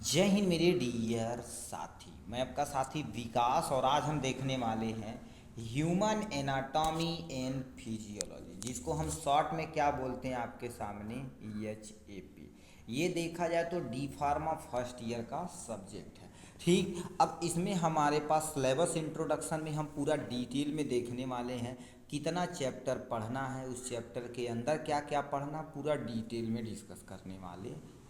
जय हिंद मेरे डियर साथी। मैं आपका साथी विकास और आज हम देखने वाले हैं ह्यूमन एनाटॉमी एंड फिजियोलॉजी, जिसको हम शॉर्ट में क्या बोलते हैं आपके सामने HAP। ये देखा जाए तो डी फार्मा फर्स्ट ईयर का सब्जेक्ट है। ठीक, अब इसमें हमारे पास सिलेबस इंट्रोडक्शन में हम पूरा डिटेल में देखने वाले हैं कितना चैप्टर पढ़ना है, उस चैप्टर के अंदर क्या क्या पढ़ना, पूरा डिटेल में डिस्कस करने वाले हैं।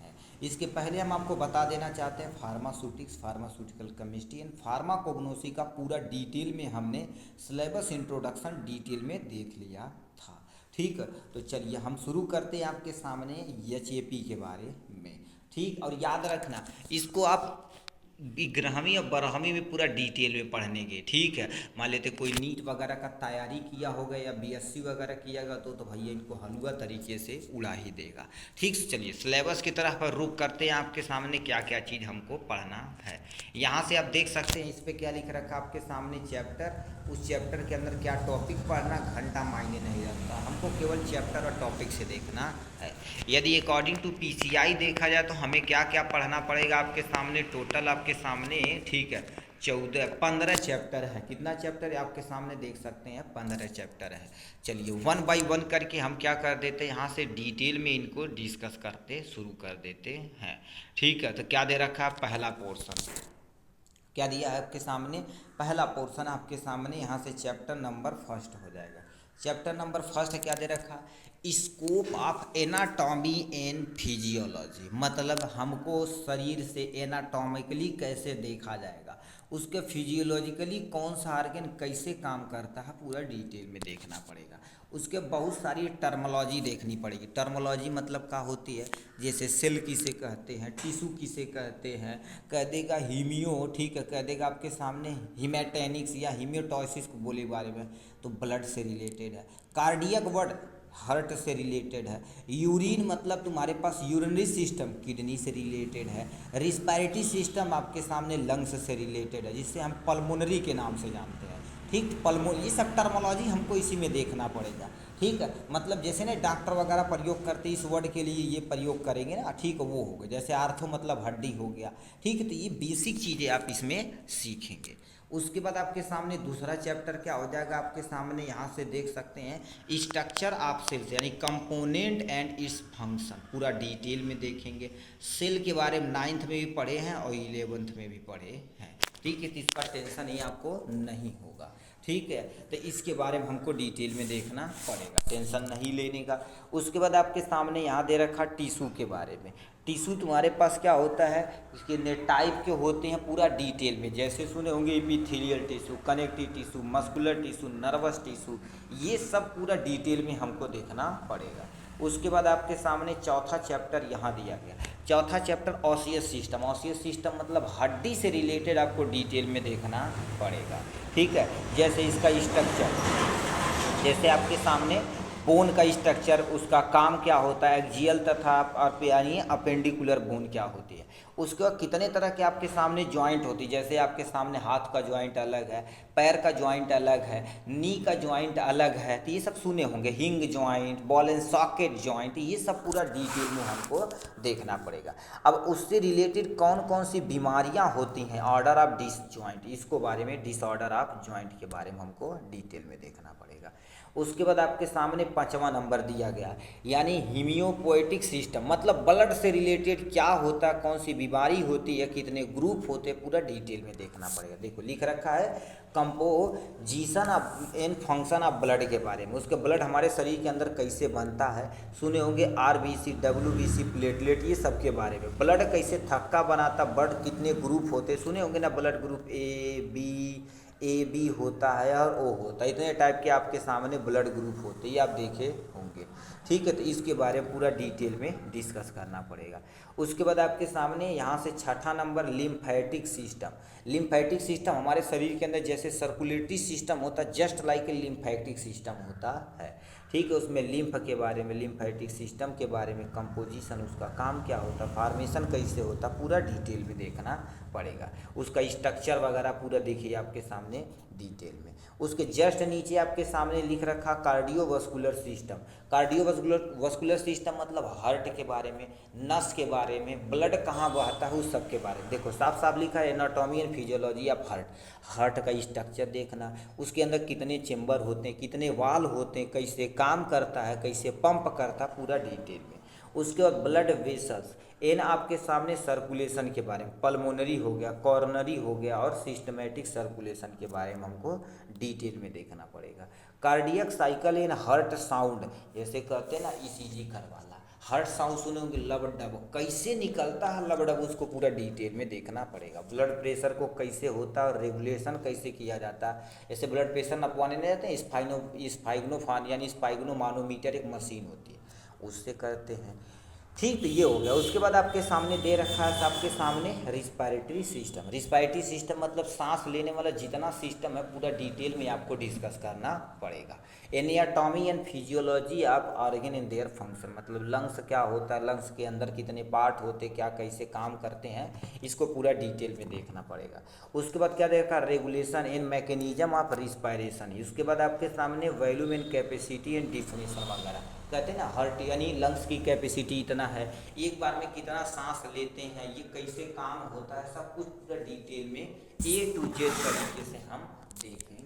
इसके पहले हम आपको बता देना चाहते हैं pharmaceutics, pharmaceutical chemistry and pharmacognosy का पूरा डिटेल में हमने सिलेबस इंट्रोडक्शन डिटेल में देख लिया था। ठीक, तो चलिए हम शुरू करते हैं आपके सामने HAP के बारे में। ठीक, और याद रखना इसको आप 11वीं और 12वीं में पूरा डिटेल में पढ़नेंगे। ठीक है, मान लेते कोई नीट वगैरह का तैयारी किया होगा या BSc वगैरह कियागा तो भैया इनको हलवा तरीके से उड़ा ही देगा। ठीक, चलिए सिलेबस की तरफ पर रुक करते हैं आपके सामने क्या क्या चीज़ हमको पढ़ना है। यहाँ से आप देख सकते हैं इस पर क्या लिख रखा आपके सामने चैप्टर, उस चैप्टर के अंदर क्या टॉपिक पढ़ना घंटा मायने नहीं रखता, हमको केवल चैप्टर और टॉपिक से देखना है। यदि अकॉर्डिंग टू PCI देखा जाए तो हमें क्या क्या पढ़ना पड़ेगा आपके सामने, टोटल आपके सामने ठीक है 15 चैप्टर है। कितना चैप्टर है आपके सामने देख सकते हैं, 15 चैप्टर है। चलिए 1 बाय 1 करके हम क्या कर देते हैं, यहाँ से डिटेल में इनको डिस्कस करते शुरू कर देते हैं। ठीक है, तो क्या दे रखा है, पहला पोर्शन क्या दिया है आपके सामने, पहला पोर्शन आपके सामने यहाँ से चैप्टर नंबर फर्स्ट हो जाएगा। चैप्टर नंबर फर्स्ट क्या दे रखा, scope of anatomy and physiology, मतलब हमको शरीर से एनाटॉमिकली कैसे देखा जाएगा, उसके फिजियोलॉजिकली कौन सा आर्गन कैसे काम करता है, पूरा डिटेल में देखना पड़ेगा। उसके बहुत सारी टर्मोलॉजी देखनी पड़ेगी। टर्मोलॉजी मतलब क्या होती है, जैसे सेल किसे कहते हैं, टिश्यू किसे कहते हैं, कह देगा हीमियो, ठीक है, कह देगा आपके सामने हीमेटेनिक्स या हीमियोटॉसिस को बोले बारे में तो ब्लड से रिलेटेड है। कार्डियक वर्ड हार्ट से रिलेटेड है। यूरिन मतलब तुम्हारे पास यूरिनरी सिस्टम किडनी से रिलेटेड है। रिस्पायरेटरी सिस्टम आपके सामने लंग्स से रिलेटेड है, जिससे हम पल्मोनरी के नाम से जानते हैं। ठीक, ये सब टर्मोलॉजी हमको इसी में देखना पड़ेगा। ठीक है, मतलब जैसे ना डॉक्टर वगैरह प्रयोग करते इस वर्ड के लिए ये प्रयोग करेंगे ना, ठीक है, वो हो गया। जैसे आर्थो मतलब हड्डी हो गया। ठीक है, तो ये बेसिक चीज़ें आप इसमें सीखेंगे। उसके बाद आपके सामने दूसरा चैप्टर क्या हो जाएगा आपके सामने, यहाँ से देख सकते हैं स्ट्रक्चर ऑफ सेल्स, यानी कंपोनेंट एंड इट्स फंक्शन, पूरा डिटेल में देखेंगे। सेल के बारे में 9th में भी पढ़े हैं और 11th में भी पढ़े हैं। ठीक है, तो इसका टेंशन ही आपको नहीं होगा। ठीक है, तो इसके बारे में हमको डिटेल में देखना पड़ेगा, टेंशन नहीं लेने का। उसके बाद आपके सामने यहाँ दे रखा टिश्यू के बारे में। टिश्यू तुम्हारे पास क्या होता है, इसके ने टाइप के होते हैं पूरा डिटेल में, जैसे सुने होंगे epithelial tissue, connective tissue, muscular tissue, nervous tissue, ये सब पूरा डिटेल में हमको देखना पड़ेगा। उसके बाद आपके सामने चौथा चैप्टर यहाँ दिया गया। चौथा chapter osseous system. Osseous system मतलब हड्डी से रिलेटेड आपको डिटेल में देखना पड़ेगा। ठीक है, जैसे इसका स्ट्रक्चर, जैसे आपके सामने बोन का स्ट्रक्चर, उसका काम क्या होता है, एक्जियल तथा यानी अपेंडिकुलर बोन क्या होती है, उसके बाद कितने तरह के आपके सामने जॉइंट होती है, जैसे आपके सामने हाथ का जॉइंट अलग है, पैर का जॉइंट अलग है, नी का जॉइंट अलग है, तो ये सब सुने होंगे, हिंग joint, ball and socket joint, ये सब पूरा डिटेल में हमको देखना पड़ेगा। अब उससे रिलेटेड कौन कौन सी बीमारियां होती हैं, ऑर्डर ऑफ डिसजॉइंट, इसको बारे में, डिसऑर्डर ऑफ जॉइंट के बारे में हमको डिटेल में देखना पड़ेगा। उसके बाद आपके सामने 5वां नंबर दिया गया, यानी हीमियोपोएटिक सिस्टम, मतलब ब्लड से रिलेटेड क्या होता है, कौन सी बीमारी होती है, कितने ग्रुप होते हैं, पूरा डिटेल में देखना पड़ेगा। देखो लिख रखा है composition of and function of blood के बारे में, उसके ब्लड हमारे शरीर के अंदर कैसे बनता है, सुने होंगे RBC, WBC, प्लेटलेट, ये सब के बारे में। ब्लड कैसे थक्का बनाता, ब्लड कितने ग्रुप होते, सुने होंगे ना, ब्लड ग्रुप AB होता है और O होता है, इतने टाइप के आपके सामने ब्लड ग्रुप होते हैं, ये आप देखे होंगे। ठीक है, तो इसके बारे में पूरा डिटेल में डिस्कस करना पड़ेगा। उसके बाद आपके सामने यहाँ से 6ठा नंबर लिम्फेटिक सिस्टम। लिम्फेटिक सिस्टम हमारे शरीर के अंदर जैसे सर्कुलेटरी सिस्टम होता है, just like a lymphatic system होता है। ठीक है, उसमें लिम्फ के बारे में, लिम्फेटिक सिस्टम के बारे में, कंपोजिशन, उसका काम क्या होता, फॉर्मेशन कैसे होता, पूरा डिटेल में देखना पड़ेगा। उसका स्ट्रक्चर वगैरह पूरा देखिए आपके सामने डिटेल में। उसके जस्ट नीचे आपके सामने लिख रखा cardiovascular system. Cardiovascular vascular system मतलब हार्ट के बारे में, नस के बारे में, ब्लड कहाँ बहता है उस सब के बारे में। देखो साफ साफ लिखा है anatomy and physiology of heart. Heart का स्ट्रक्चर देखना, उसके अंदर कितने चेम्बर होते हैं, कितने वाल होते हैं, कैसे काम करता है, कैसे पंप करता है, पूरा डिटेल में। उसके बाद ब्लड वेसल्स, इन आपके सामने सर्कुलेशन के बारे में, पल्मोनरी हो गया, कॉर्नरी हो गया और सिस्टमेटिक सर्कुलेशन के बारे में हमको डिटेल में देखना पड़ेगा। Cardiac cycle in heart sound, जैसे कहते हैं ना ईसीजी करवाला, हार्ट साउंड सुने होंगे लब डब, कैसे निकलता है लब डब उसको पूरा डिटेल में देखना पड़ेगा। ब्लड प्रेशर को कैसे होता है और रेगुलेशन कैसे किया जाता है। जैसे ब्लड प्रेशर नपवाने नहीं जाते हैं, स्पाइग्नोफान यानी स्पाइग्नोमानोमीटर एक मशीन होती है, उससे करते हैं। ठीक, तो ये हो गया। उसके बाद आपके सामने दे रखा है आपके सामने रिस्पायरेटरी सिस्टम। रिस्पायरेटरी सिस्टम मतलब सांस लेने वाला जितना सिस्टम है पूरा डिटेल में आपको डिस्कस करना पड़ेगा। Anatomy and physiology of organ in their function, मतलब लंग्स क्या होता है, लंग्स के अंदर कितने पार्ट होते, क्या कैसे काम करते हैं, इसको पूरा डिटेल में देखना पड़ेगा। उसके बाद क्या देखा, regulation in mechanism of respiration. उसके बाद आपके सामने volume and capacity and definition वगैरह, कहते हैं ना हार्ट यानी लंग्स की कैपेसिटी इतना है, एक बार में कितना सांस लेते हैं, ये कैसे काम होता है, सब कुछ पूरा डिटेल में A to Z तरीके से हम देखेंगे।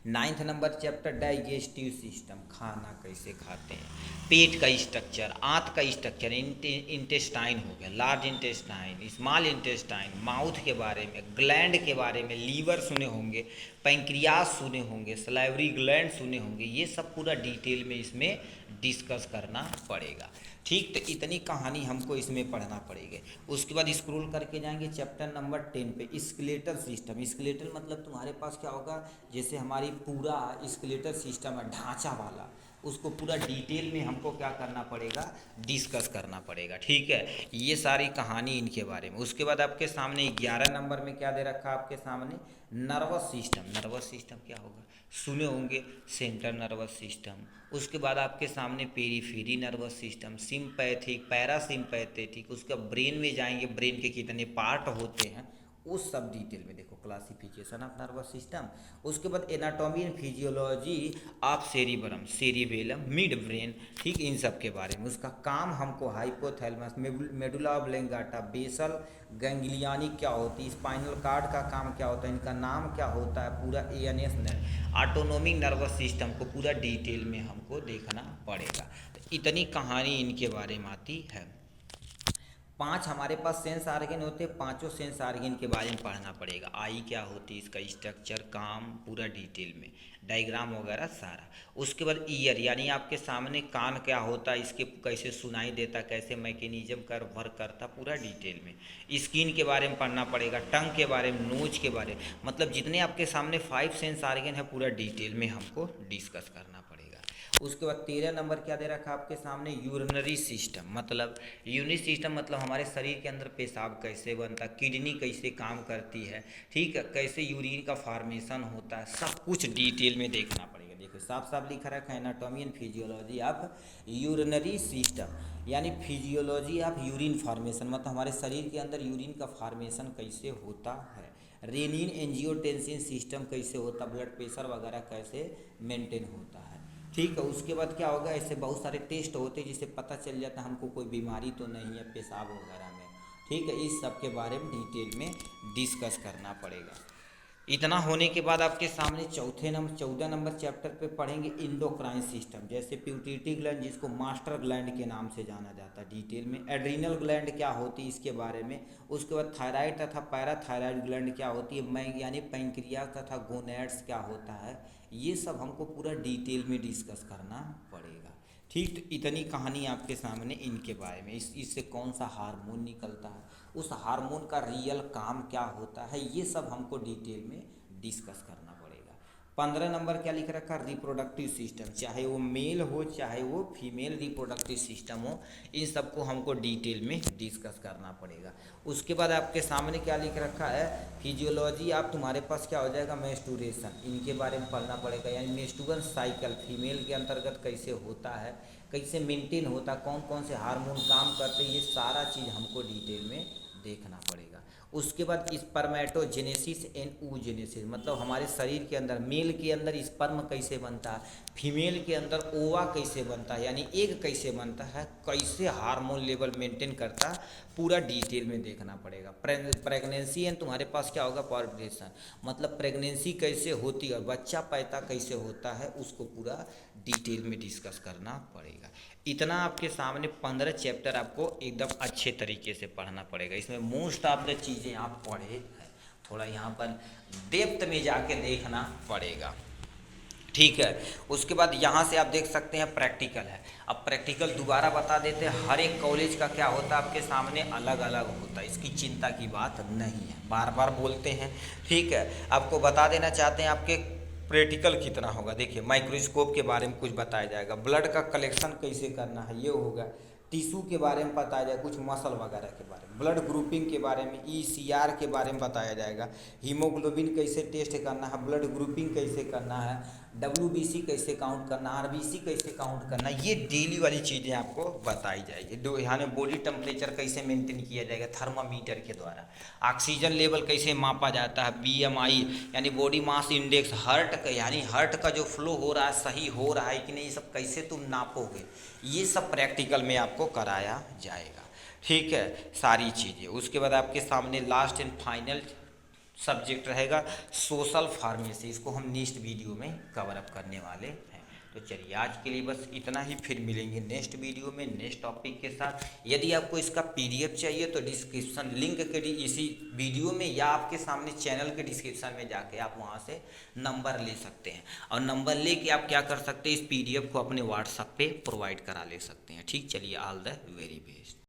9th number chapter digestive system, खाना कैसे खाते हैं, पेट का स्ट्रक्चर, आंत का स्ट्रक्चर, इंटेस्टाइन हो गया, large intestine, small intestine, mouth के बारे में, ग्लैंड के बारे में, लीवर सुने होंगे, पैंक्रियास सुने होंगे, सलाइवरी ग्लैंड सुने होंगे, ये सब पूरा डिटेल में इसमें डिस्कस करना पड़ेगा। ठीक, तो इतनी कहानी हमको इसमें पढ़ना पड़ेगी। उसके बाद स्क्रॉल करके जाएंगे चैप्टर नंबर 10 पे, स्केलेटल सिस्टम। स्केलेटल मतलब तुम्हारे पास क्या होगा, जैसे हमारी पूरा स्केलेटल सिस्टम है ढांचा वाला, उसको पूरा डिटेल में हमको क्या करना पड़ेगा, डिस्कस करना पड़ेगा। ठीक है, ये सारी कहानी इनके बारे में। उसके बाद आपके सामने 11 नंबर में क्या दे रखा है आपके सामने, नर्वस सिस्टम। नर्वस सिस्टम क्या होगा, सुने होंगे सेंट्रल नर्वस सिस्टम। उसके बाद आपके सामने periphery nervous system, sympathetic, parasympathetic. उसका ब्रेन में जाएंगे, ब्रेन के कितने पार्ट होते हैं उस सब डिटेल में देखो, क्लासिफिकेशन ऑफ नर्वस सिस्टम। उसके बाद anatomy and physiology of cerebrum, cerebellum, mid brain. ठीक, इन सब के बारे में। उसका काम हमको hypothalamus, medulla oblongata, basal ganglia क्या होती है, स्पाइनल कार्ड का काम क्या होता है, इनका नाम क्या होता है, पूरा एएनएस ऑटोनोमिक नर्वस सिस्टम को पूरा डिटेल में हमको देखना पड़ेगा। तो इतनी कहानी इनके बारे में आती है। 5 हमारे पास सेंस आर्गन होते हैं, पांचों सेंस आर्गन के बारे में पढ़ना पड़ेगा। आई क्या होती है, इसका स्ट्रक्चर, काम पूरा डिटेल में, डायग्राम वगैरह सारा। उसके बाद ईयर यानी आपके सामने कान क्या होता है, इसके कैसे सुनाई देता, कैसे मैकेनिज्म कर वर्क करता, पूरा डिटेल में। स्किन के बारे में पढ़ना पड़ेगा, टंग के बारे में, नोज के बारे में, मतलब जितने आपके सामने 5 सेंस आर्गन है पूरा डिटेल में हमको डिस्कस करना पड़ेगा। उसके बाद 13 नंबर क्या दे रखा आपके सामने, यूरिनरी सिस्टम। मतलब यूरिनरी सिस्टम मतलब हमारे शरीर के अंदर पेशाब कैसे बनता है, किडनी कैसे काम करती है, ठीक है, कैसे यूरिन का फॉर्मेशन होता है, सब कुछ डिटेल में देखना पड़ेगा। देखो साफ साफ लिखा रखा है anatomy and physiology of urinary system, यानी फिजियोलॉजी ऑफ यूरिन फॉर्मेशन, मतलब हमारे शरीर के अंदर यूरिन का फॉर्मेशन कैसे होता है। रेनिन एंजियोटेंसिन सिस्टम कैसे होता, ब्लड प्रेशर वगैरह कैसे मेंटेन होता है। ठीक है, उसके बाद क्या होगा, ऐसे बहुत सारे टेस्ट होते हैं जिससे पता चल जाता है हमको कोई बीमारी तो नहीं है पेशाब वगैरह में। ठीक है, इस सब के बारे में डिटेल में डिस्कस करना पड़ेगा। इतना होने के बाद आपके सामने 14 नंबर चैप्टर पे पढ़ेंगे इंडोक्राइन सिस्टम, जैसे प्यूटिटी ग्लैंड जिसको मास्टर ग्लैंड के नाम से जाना जाता है डिटेल में। एड्रीनल ग्लैंड क्या होती है इसके बारे में। उसके बाद थायराइड तथा पैराथायराइड ग्लैंड क्या होती है, मैं यानी पैंक्रियास तथा गोनैड्स क्या होता है, ये सब हमको पूरा डिटेल में डिस्कस करना पड़ेगा। ठीक, तो इतनी कहानी आपके सामने इनके बारे में, इससे कौन सा हार्मोन निकलता है, उस हार्मोन का रियल काम क्या होता है, ये सब हमको डिटेल में डिस्कस करना पड़ेगा। 15 नंबर क्या लिख रखा, रिप्रोडक्टिव सिस्टम, चाहे वो मेल हो चाहे वो फीमेल रिप्रोडक्टिव सिस्टम हो, इन सबको हमको डिटेल में डिस्कस करना पड़ेगा। उसके बाद आपके सामने क्या लिख रखा है, फिजियोलॉजी आप तुम्हारे पास क्या हो जाएगा, मेंस्ट्रुएशन, इनके बारे में पढ़ना पड़ेगा, यानी मेंस्ट्रुअल साइकिल फीमेल के अंतर्गत कैसे होता है, कैसे मेंटेन होता है, कौन कौन से हार्मोन काम करते हैं, ये सारा चीज़ हमको डिटेल में देखना पड़ेगा। उसके बाद स्पर्मेटोजेनेसिस एंड oogenesis, मतलब हमारे शरीर के अंदर मेल के अंदर स्पर्म कैसे बनता है, फीमेल के अंदर ओवा कैसे बनता है यानी एग कैसे बनता है, कैसे हार्मोन लेवल मेंटेन करता है, पूरा डिटेल में देखना पड़ेगा। प्रेगनेंसी एंड तुम्हारे पास क्या होगा, पॉपुलेशन, मतलब प्रेगनेंसी कैसे होती है और बच्चा पैदा कैसे होता है, उसको पूरा डिटेल में डिस्कस करना पड़ेगा। इतना आपके सामने 15 चैप्टर आपको एकदम अच्छे तरीके से पढ़ना पड़ेगा। इसमें मोस्ट ऑफ द चीज़ें आप पढ़े हैं, थोड़ा यहाँ पर डेप्थ में जाके देखना पड़ेगा, ठीक है। उसके बाद यहाँ से आप देख सकते हैं प्रैक्टिकल है। अब प्रैक्टिकल दोबारा बता देते हैं, हर एक कॉलेज का क्या होता है आपके सामने अलग अलग होता है, इसकी चिंता की बात नहीं है, बार बार बोलते हैं, ठीक है। आपको बता देना चाहते हैं आपके प्रैक्टिकल कितना होगा। देखिए माइक्रोस्कोप के बारे में कुछ बताया जाएगा, ब्लड का कलेक्शन कैसे करना है ये होगा, टिश्यू के बारे में बताया जाएगा, कुछ मसल वगैरह के बारे में, ब्लड ग्रुपिंग के बारे में, ECR के बारे में बताया जाएगा, हीमोग्लोबिन कैसे टेस्ट करना है, ब्लड ग्रुपिंग कैसे करना है, WBC कैसे काउंट करना, RBC कैसे काउंट करना, ये डेली वाली चीज़ें आपको बताई जाएगी। यहाँ बॉडी टेम्परेचर कैसे मेंटेन किया जाएगा थर्मामीटर के द्वारा, ऑक्सीजन लेवल कैसे मापा जाता है, BMI यानी बॉडी मास इंडेक्स, यानी हार्ट का जो फ्लो हो रहा है सही हो रहा है कि नहीं, ये सब कैसे तुम नापोगे, ये सब प्रैक्टिकल में आपको कराया जाएगा, ठीक है, सारी चीज़ें। उसके बाद आपके सामने लास्ट एंड फाइनल सब्जेक्ट रहेगा सोशल फार्मेसी, इसको हम नेक्स्ट वीडियो में कवर अप करने वाले हैं। तो चलिए आज के लिए बस इतना ही, फिर मिलेंगे नेक्स्ट वीडियो में नेक्स्ट टॉपिक के साथ। यदि आपको इसका PDF चाहिए तो डिस्क्रिप्शन लिंक के इसी वीडियो में या आपके सामने चैनल के डिस्क्रिप्शन में जाके आप वहाँ से नंबर ले सकते हैं, और नंबर लेके आप क्या कर सकते हैं, इस PDF को अपने WhatsApp पे प्रोवाइड करा ले सकते हैं, ठीक। चलिए ऑल द वेरी बेस्ट।